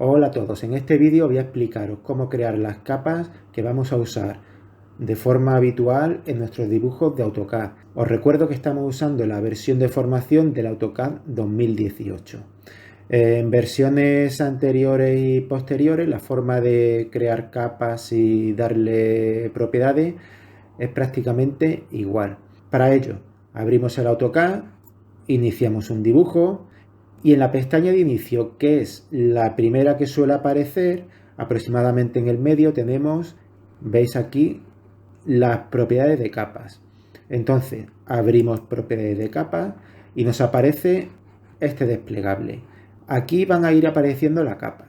Hola a todos, en este vídeo voy a explicaros cómo crear las capas que vamos a usar de forma habitual en nuestros dibujos de AutoCAD. Os recuerdo que estamos usando la versión de formación del AutoCAD 2018. En versiones anteriores y posteriores la forma de crear capas y darle propiedades es prácticamente igual. Para ello abrimos el AutoCAD, iniciamos un dibujo y en la pestaña de inicio, que es la primera que suele aparecer, aproximadamente en el medio tenemos, veis aquí, las propiedades de capas. Entonces abrimos propiedades de capas y nos aparece este desplegable. Aquí van a ir apareciendo la capa.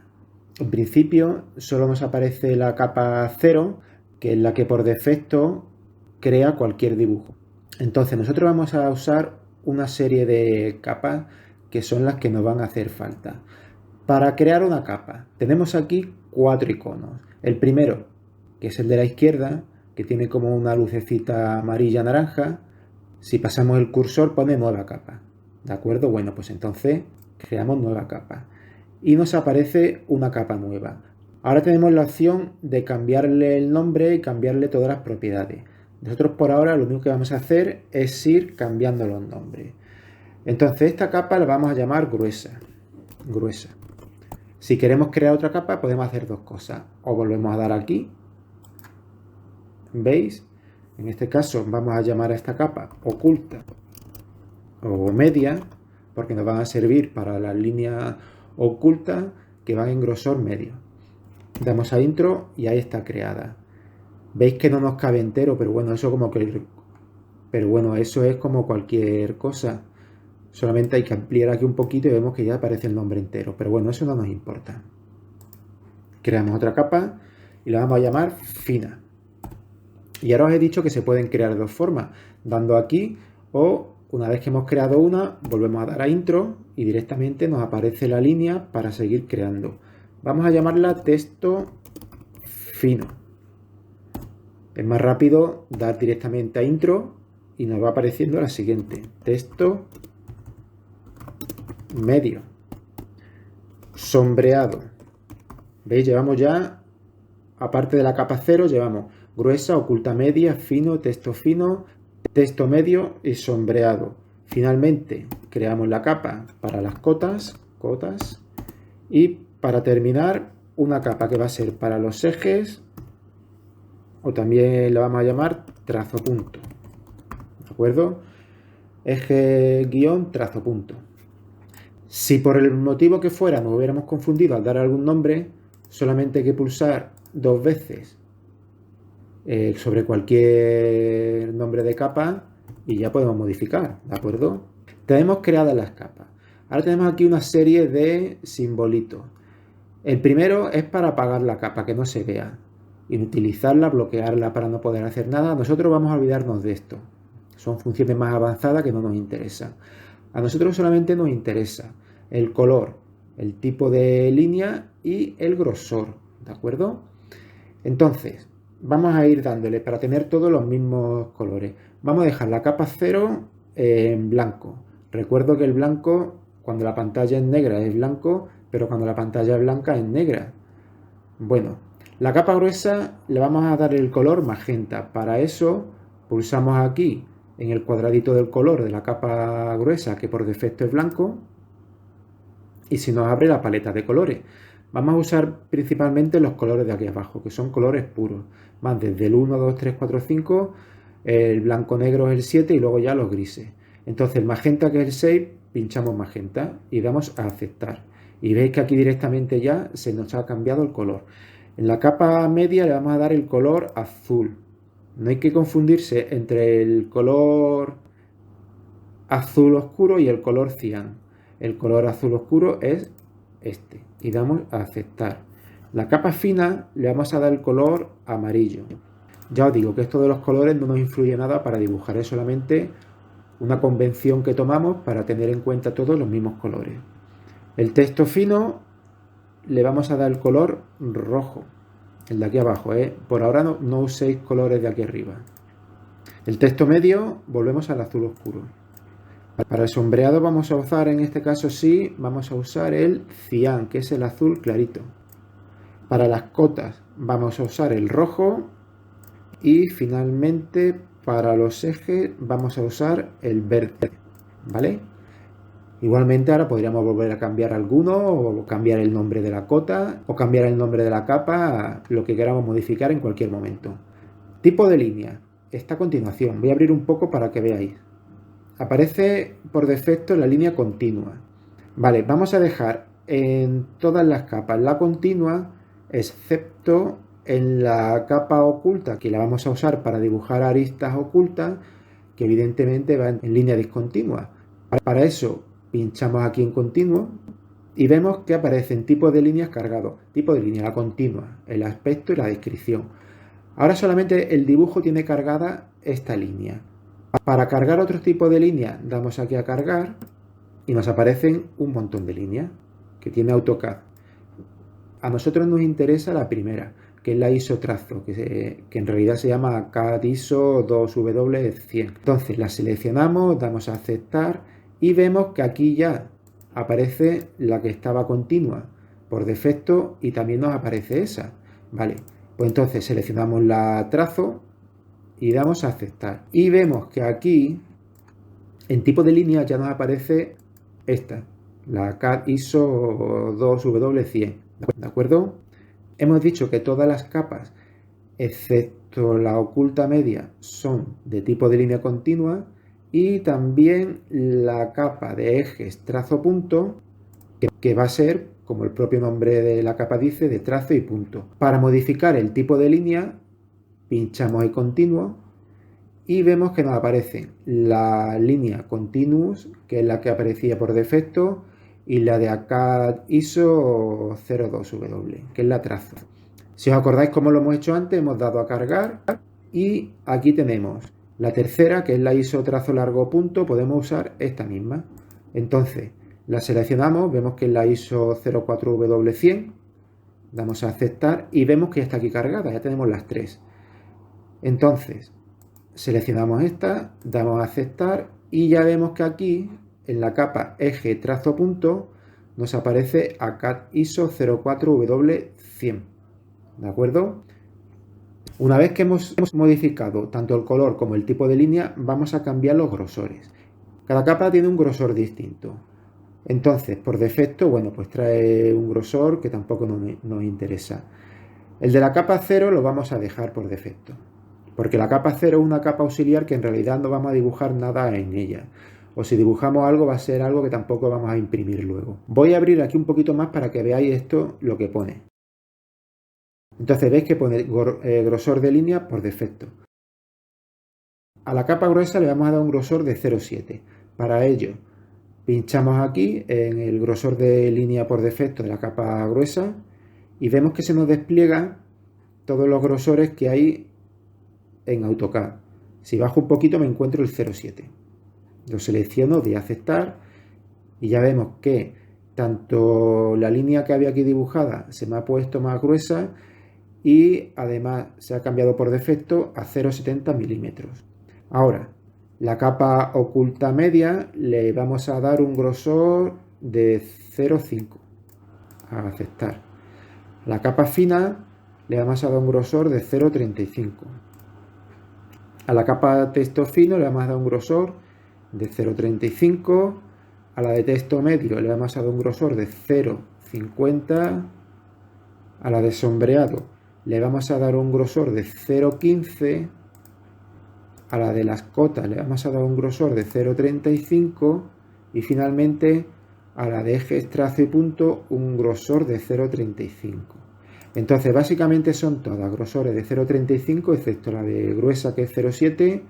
En principio solo nos aparece la capa 0, que es la que por defecto crea cualquier dibujo. Entonces nosotros vamos a usar una serie de capas que son las que nos van a hacer falta. Para crear una capa tenemos aquí 4 iconos. El primero, que es el de la izquierda, que tiene como una lucecita amarilla naranja. Si pasamos el cursor pone nueva capa. ¿De acuerdo? Bueno, pues entonces creamos nueva capa. Y nos aparece una capa nueva. Ahora tenemos la opción de cambiarle el nombre y cambiarle todas las propiedades. Nosotros por ahora lo único que vamos a hacer es ir cambiando los nombres. Entonces esta capa la vamos a llamar gruesa. Si queremos crear otra capa podemos hacer dos cosas. O volvemos a dar aquí. ¿Veis? En este caso vamos a llamar a esta capa oculta o media, porque nos van a servir para las líneas ocultas que van en grosor medio. Damos a intro y ahí está creada. Veis que no nos cabe entero, pero bueno, eso es como cualquier cosa. Solamente hay que ampliar aquí un poquito y vemos que ya aparece el nombre entero. Pero bueno, eso no nos importa. Creamos otra capa y la vamos a llamar fina. Y ahora os he dicho que se pueden crear de dos formas. Dando aquí o una vez que hemos creado una, volvemos a dar a intro y directamente nos aparece la línea para seguir creando. Vamos a llamarla texto fino. Es más rápido dar directamente a intro y nos va apareciendo la siguiente. Texto medio. Sombreado. ¿Veis? Llevamos ya, aparte de la capa 0, llevamos gruesa, oculta media, fino, texto medio y sombreado. Finalmente creamos la capa para las cotas y para terminar una capa que va a ser para los ejes o también la vamos a llamar trazo punto. ¿De acuerdo? Eje guión trazo punto. Si por el motivo que fuera nos hubiéramos confundido al dar algún nombre, solamente hay que pulsar dos veces sobre cualquier nombre de capa y ya podemos modificar, ¿de acuerdo? Tenemos creadas las capas. Ahora tenemos aquí una serie de simbolitos. El primero es para apagar la capa, que no se vea. Inutilizarla, bloquearla para no poder hacer nada. Nosotros vamos a olvidarnos de esto. Son funciones más avanzadas que no nos interesan. A nosotros solamente nos interesa el color, el tipo de línea y el grosor, ¿de acuerdo? Entonces, vamos a ir dándole para tener todos los mismos colores. Vamos a dejar la capa 0 en blanco. Recuerdo que el blanco, cuando la pantalla es negra, es blanco, pero cuando la pantalla es blanca es negra. Bueno, la capa gruesa le vamos a dar el color magenta. Para eso pulsamos aquí en el cuadradito del color de la capa gruesa, que por defecto es blanco, y se nos abre la paleta de colores. Vamos a usar principalmente los colores de aquí abajo, que son colores puros. Van desde el 1, 2, 3, 4, 5, el blanco negro es el 7 y luego ya los grises. Entonces el magenta, que es el 6, pinchamos magenta y damos a aceptar. Y veis que aquí directamente ya se nos ha cambiado el color. En la capa media le vamos a dar el color azul. No hay que confundirse entre el color azul oscuro y el color cian. El color azul oscuro es este y damos a aceptar. La capa fina le vamos a dar el color amarillo. Ya os digo que esto de los colores no nos influye nada para dibujar, es solamente una convención que tomamos para tener en cuenta todos los mismos colores. El texto fino le vamos a dar el color rojo, el de aquí abajo, por ahora no uséis colores de aquí arriba. El texto medio volvemos al azul oscuro. Para el sombreado vamos a usar, en este caso sí, vamos a usar el cian, que es el azul clarito. Para las cotas vamos a usar el rojo y finalmente para los ejes vamos a usar el verde, ¿vale? Igualmente ahora podríamos volver a cambiar alguno o cambiar el nombre de la cota o cambiar el nombre de la capa, lo que queramos modificar en cualquier momento. Tipo de línea. Está a continuación. Voy a abrir un poco para que veáis. Aparece por defecto la línea continua. Vale, vamos a dejar en todas las capas la continua, excepto en la capa oculta, que la vamos a usar para dibujar aristas ocultas, que evidentemente va en línea discontinua. Para eso pinchamos aquí en continuo y vemos que aparecen tipos de líneas cargados. Tipo de línea, la continua, el aspecto y la descripción. Ahora solamente el dibujo tiene cargada esta línea. Para cargar otro tipo de línea, damos aquí a cargar y nos aparecen un montón de líneas que tiene AutoCAD. A nosotros nos interesa la primera, que es la ISO trazo, que en realidad se llama CAD ISO 2W100. Entonces la seleccionamos, damos a aceptar y vemos que aquí ya aparece la que estaba continua por defecto y también nos aparece esa. Vale, pues entonces seleccionamos la trazo y damos a aceptar. Y vemos que aquí en tipo de línea ya nos aparece esta, la CAD ISO 2W100. ¿De acuerdo? Hemos dicho que todas las capas, excepto la oculta media, son de tipo de línea continua y también la capa de ejes trazo punto, que va a ser, como el propio nombre de la capa dice, de trazo y punto. Para modificar el tipo de línea, pinchamos en continuo y vemos que nos aparece la línea continuous, que es la que aparecía por defecto, y la de acá ISO 02W, que es la trazo. Si os acordáis cómo lo hemos hecho antes, hemos dado a cargar y aquí tenemos la tercera, que es la ISO trazo largo punto, podemos usar esta misma. Entonces la seleccionamos, vemos que es la ISO 04W100, damos a aceptar y vemos que ya está aquí cargada, ya tenemos las tres. Entonces seleccionamos esta, damos a aceptar y ya vemos que aquí en la capa eje trazo punto nos aparece ACAD ISO 04W100. ¿De acuerdo? Una vez que hemos modificado tanto el color como el tipo de línea, vamos a cambiar los grosores. Cada capa tiene un grosor distinto. Entonces, por defecto, bueno, pues trae un grosor que tampoco nos interesa. El de la capa 0 lo vamos a dejar por defecto, porque la capa 0 es una capa auxiliar que en realidad no vamos a dibujar nada en ella. O si dibujamos algo, va a ser algo que tampoco vamos a imprimir luego. Voy a abrir aquí un poquito más para que veáis esto, lo que pone. Entonces veis que pone grosor de línea por defecto. A la capa gruesa le vamos a dar un grosor de 0,7. Para ello, pinchamos aquí en el grosor de línea por defecto de la capa gruesa y vemos que se nos despliega todos los grosores que hay en AutoCAD. Si bajo un poquito me encuentro el 0,7. Lo selecciono, doy a aceptar y ya vemos que tanto la línea que había aquí dibujada se me ha puesto más gruesa y además se ha cambiado por defecto a 0,70 milímetros. Ahora, la capa oculta media le vamos a dar un grosor de 0,5. A aceptar. La capa fina le vamos a dar un grosor de 0,35. A la capa texto fino le vamos a dar un grosor de 0,35. A la de texto medio le vamos a dar un grosor de 0,50. A la de sombreado le vamos a dar un grosor de 0,15. A la de las cotas le vamos a dar un grosor de 0,35 y finalmente a la de ejes trazo y punto un grosor de 0,35. Entonces básicamente son todas grosores de 0,35 excepto la de gruesa que es 0,7,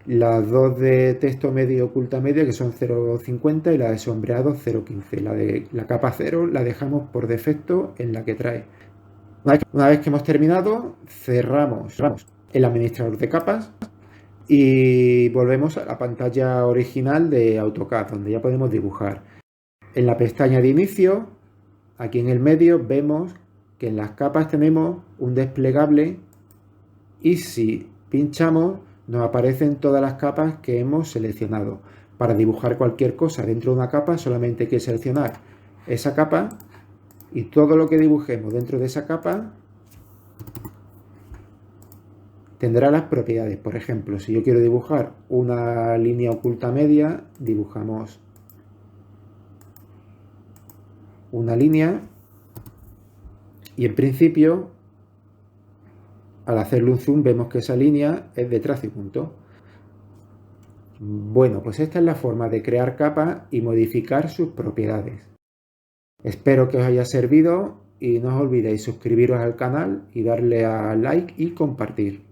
las dos de texto medio y oculta media que son 0,50 y la de sombreado 0,15. La de la capa 0 la dejamos por defecto en la que trae. Una vez que hemos terminado, cerramos el administrador de capas y volvemos a la pantalla original de AutoCAD, donde ya podemos dibujar. En la pestaña de inicio, aquí en el medio, vemos que en las capas tenemos un desplegable y si pinchamos nos aparecen todas las capas que hemos seleccionado. Para dibujar cualquier cosa dentro de una capa solamente hay que seleccionar esa capa y todo lo que dibujemos dentro de esa capa tendrá las propiedades. Por ejemplo, si yo quiero dibujar una línea oculta media, dibujamos una línea y en principio al hacerle un zoom vemos que esa línea es de trazo y punto. Bueno, pues esta es la forma de crear capas y modificar sus propiedades. Espero que os haya servido y no os olvidéis suscribiros al canal y darle a like y compartir.